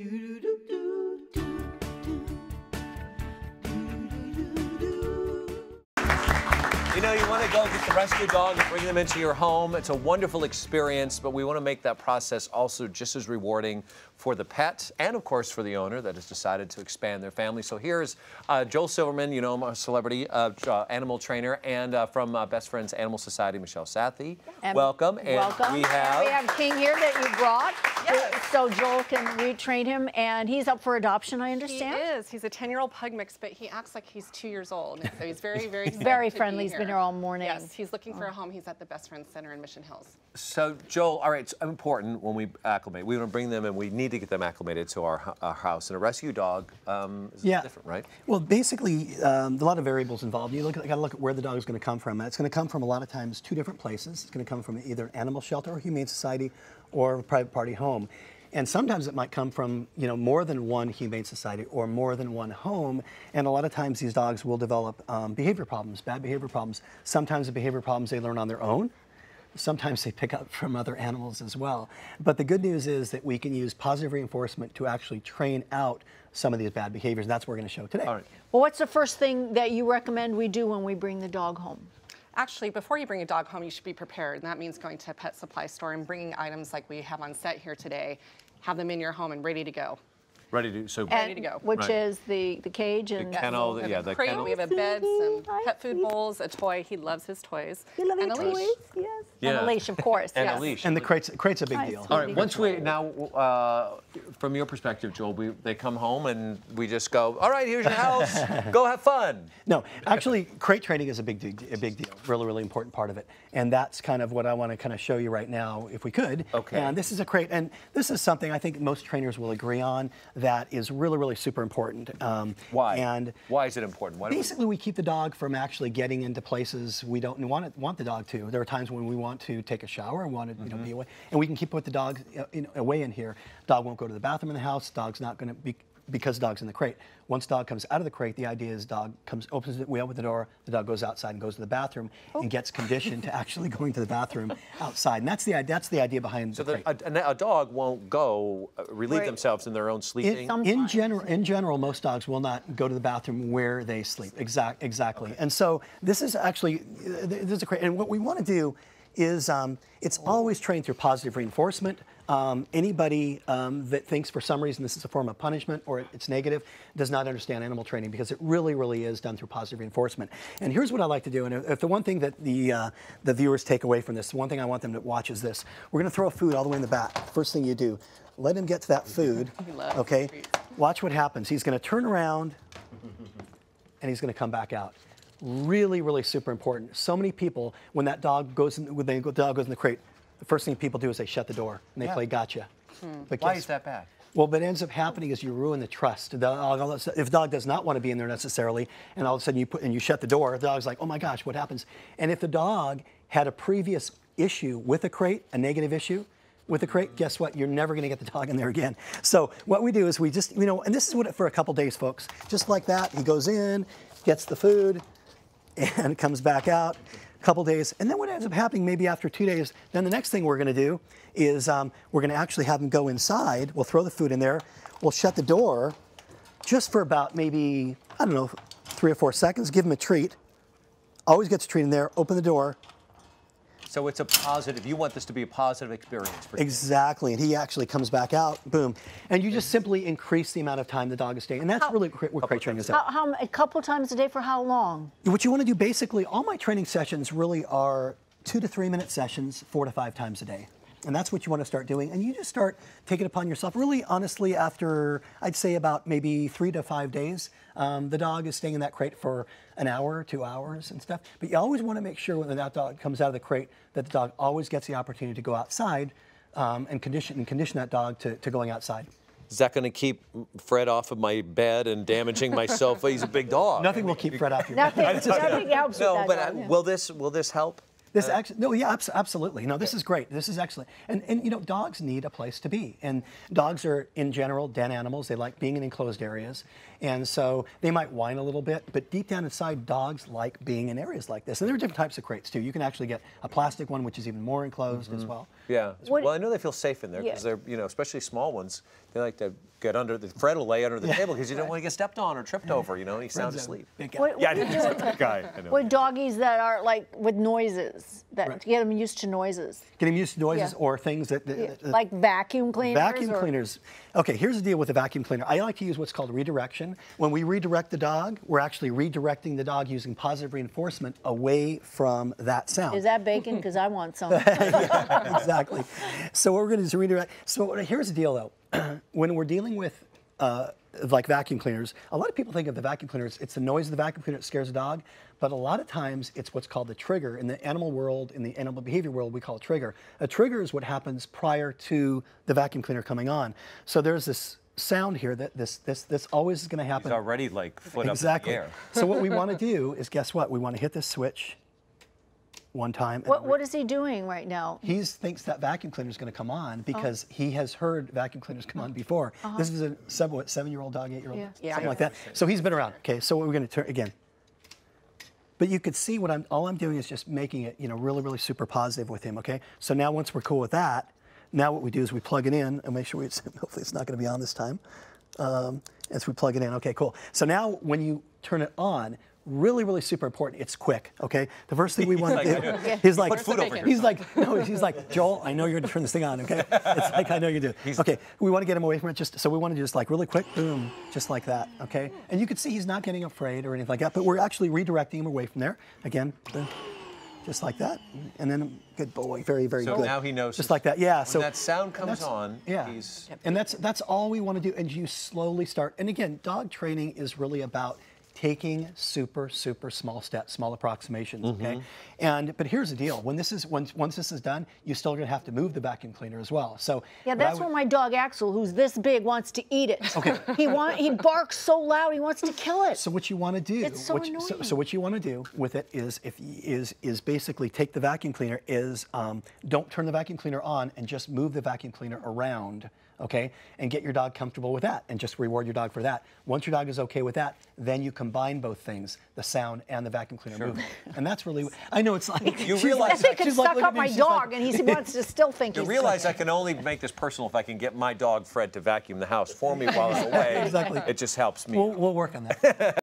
You know, you want to go get the rescue dog and bring them into your home. It's a wonderful experience, but we want to make that process also just as rewarding for the pet and, of course, for the owner that has decided to expand their family. So here's Joel Silverman, you know him, a celebrity animal trainer, and from Best Friends Animal Society, Michelle Sathi. Welcome. And welcome. We have King here that you brought. Yes. So Joel can retrain him, and he's up for adoption, I understand? He is. He's a 10-year-old pug mix, but he acts like he's 2 years old. So he's very, very very friendly. He's been here all morning. Yes, he's looking for a home. He's at the Best Friends Center in Mission Hills. So, Joel, all right, it's important when we acclimate. We want to bring them and we need to get them acclimated to our house. And a rescue dog is different, right? Well, basically, a lot of variables involved. You got to look at where the dog is going to come from. It's going to come from a lot of times 2 different places. It's going to come from either an animal shelter or humane society or a private party home. And sometimes it might come from, you know, more than one humane society or more than one home. And a lot of times these dogs will develop behavior problems, bad behavior problems. Sometimes the behavior problems they learn on their own. Sometimes they pick up from other animals as well. But the good news is that we can use positive reinforcement to actually train out some of these bad behaviors. And that's what we're going to show today. All right. Well, what's the first thing that you recommend we do when we bring the dog home? Actually, before you bring a dog home, you should be prepared. And that means going to a pet supply store and bringing items like we have on set here today. Have them in your home and ready to go. Ready to go. Which is the cage and the kennel. We have Yeah, a the crate, kennel. we have a bed, some pet food bowls, a toy. He loves his toys. You love and your a leash. toys? Yes. Yeah. And a leash, of course. And yes. a leash. And the crate's a big deal. All right, once we, now, from your perspective, Joel, they come home and we just go, all right, here's your house, go have fun. No, actually, crate training is a big deal, really, really important part of it. And that's kind of what I want to kind of show you right now, if we could. Okay. And this is a crate, and this is something I think most trainers will agree on that is really, really super important. Why? And why is it important? Why basically, we keep the dog from actually getting into places we don't want the dog to. There are times when we want to take a shower, we want to be away, and we can put the dog away in here. Dog won't go to the bathroom in the house. Dog's not going to be, because dog's in the crate. Once dog comes out of the crate, the idea is dog opens it, we open the door, the dog goes outside and goes to the bathroom and gets conditioned to actually going to the bathroom outside. And that's the idea behind the crate. A dog won't go relieve themselves in their own sleeping? In general, most dogs will not go to the bathroom where they sleep. Exactly. Okay. And so this is actually, this is a crate. And what we want to do is it's always trained through positive reinforcement. Anybody that thinks for some reason this is a form of punishment or it's negative does not understand animal training, because it really, really is done through positive reinforcement. And here's what I like to do, and if the one thing that the viewers take away from this, the one thing I want them to watch is this. We're going to throw food all the way in the back. First thing you do, let him get to that food, okay? Watch what happens. He's going to turn around and he's going to come back out. Really, really super important. So many people, when that dog goes in, the dog goes in the crate, the first thing people do is they shut the door and they play gotcha. But why is that bad? Well, what ends up happening is you ruin the trust. If the dog does not want to be in there necessarily, and all of a sudden you shut the door, the dog's like, oh my gosh, what happens? And if the dog had a previous issue with a crate, a negative issue with the crate, guess what? You're never going to get the dog in there again. So what we do is we just, and this is what for a couple days, folks. Just like that, he goes in, gets the food, and comes back out a couple days. And then what ends up happening maybe after 2 days, then the next thing we're going to do is we're going to actually have him go inside. We'll throw the food in there. We'll shut the door just for about maybe, I don't know, 3 or 4 seconds. Give him a treat. Always gets a treat in there. Open the door. So it's a positive, you want this to be a positive experience for you. Exactly, and he actually comes back out, boom. And you just simply increase the amount of time the dog is staying. And that's really what crate training is about. A couple times a day for how long? What you want to do, basically, all my training sessions really are 2 to 3 minute sessions, 4 to 5 times a day. And that's what you want to start doing. And you just start taking it upon yourself. Really, honestly, after, I'd say about maybe 3 to 5 days, the dog is staying in that crate for an hour, 2 hours and stuff. But you always want to make sure when that dog comes out of the crate that the dog always gets the opportunity to go outside and condition that dog to going outside. Is that going to keep Fred off of my bed and damaging my sofa? He's a big dog. Nothing will keep Fred off your bed. Nothing helps with that dog, yeah. Will this help? This actually, no, yeah, absolutely. No, this is great. This is excellent. And dogs need a place to be. And dogs are, in general, den animals. They like being in enclosed areas. And so they might whine a little bit, but deep down inside, dogs like being in areas like this. And there are different types of crates, too. You can actually get a plastic one, which is even more enclosed as well. Yeah. Well, I know they feel safe in there because they're, especially small ones, They like to get under the Fred will lay under the table because you don't want to get stepped on or tripped over, you know, and he's sound asleep. Yeah, he's a big guy. I know. With doggies that are like with noises, that get them used to noises. Get them used to noises or things that like vacuum cleaners. Vacuum cleaners. Okay, here's the deal with the vacuum cleaner. I like to use what's called redirection. When we redirect the dog, we're actually redirecting the dog using positive reinforcement away from that sound. Is that bacon? Because I want some. Yeah, exactly. So what we're going to do is redirect. So here's the deal, though. When we're dealing with like vacuum cleaners, a lot of people think of the vacuum cleaners, it's the noise of the vacuum cleaner that scares a dog, but a lot of times it's what's called the trigger. In the animal world, in the animal behavior world, we call it trigger. A trigger is what happens prior to the vacuum cleaner coming on. So there's this sound here that this always is going to happen. He's already like foot up in the air. So what we want to do is, guess what? We want to hit this switch one time. What is he doing right now? He thinks that vacuum cleaner is going to come on because he has heard vacuum cleaners come on before. This is a 7-year-old dog, 8-year-old, something like that. So he's been around. Okay, so what we're going to turn again. But you could see what all I'm doing is just making it, really, really super positive with him. Okay, so now once we're cool with that, now what we do is we plug it in and make sure hopefully it's not going to be on this time. As we plug it in. Okay, cool. So now when you turn it on, really, really super important. It's quick, okay? The first thing we want to do, he's like, he's like, Joel, I know you're going to turn this thing on, okay? It's like, I know you do. Okay, we want to get him away from it, so we want to do just like really quick, boom, just like that, okay? And you can see he's not getting afraid or anything like that, but we're actually redirecting him away from there. Again, just like that. And then, good boy, very, very good. So now he knows. Just like that, yeah. When that sound comes on, he's... And that's all we want to do, and you slowly start. And again, dog training is really about taking super, super small steps, small approximations, okay? But here's the deal. When this is once this is done, you're still gonna have to move the vacuum cleaner as well. So yeah, that's when my dog Axel, who's this big, wants to eat it. Okay. He barks so loud, he wants to kill it. So what you want to do? It's so annoying. So what you want to do with it is basically take the vacuum cleaner. Don't turn the vacuum cleaner on and just move the vacuum cleaner around. Okay, and get your dog comfortable with that, and just reward your dog for that. Once your dog is okay with that, then you combine both things, the sound and the vacuum cleaner movement. And that's really, I know it's like, you realize I could suck up my dog, and he wants to still think he's... You realize I can only make this personal if I can get my dog Fred to vacuum the house for me while I'm away. Exactly. It just helps me. We'll work on that.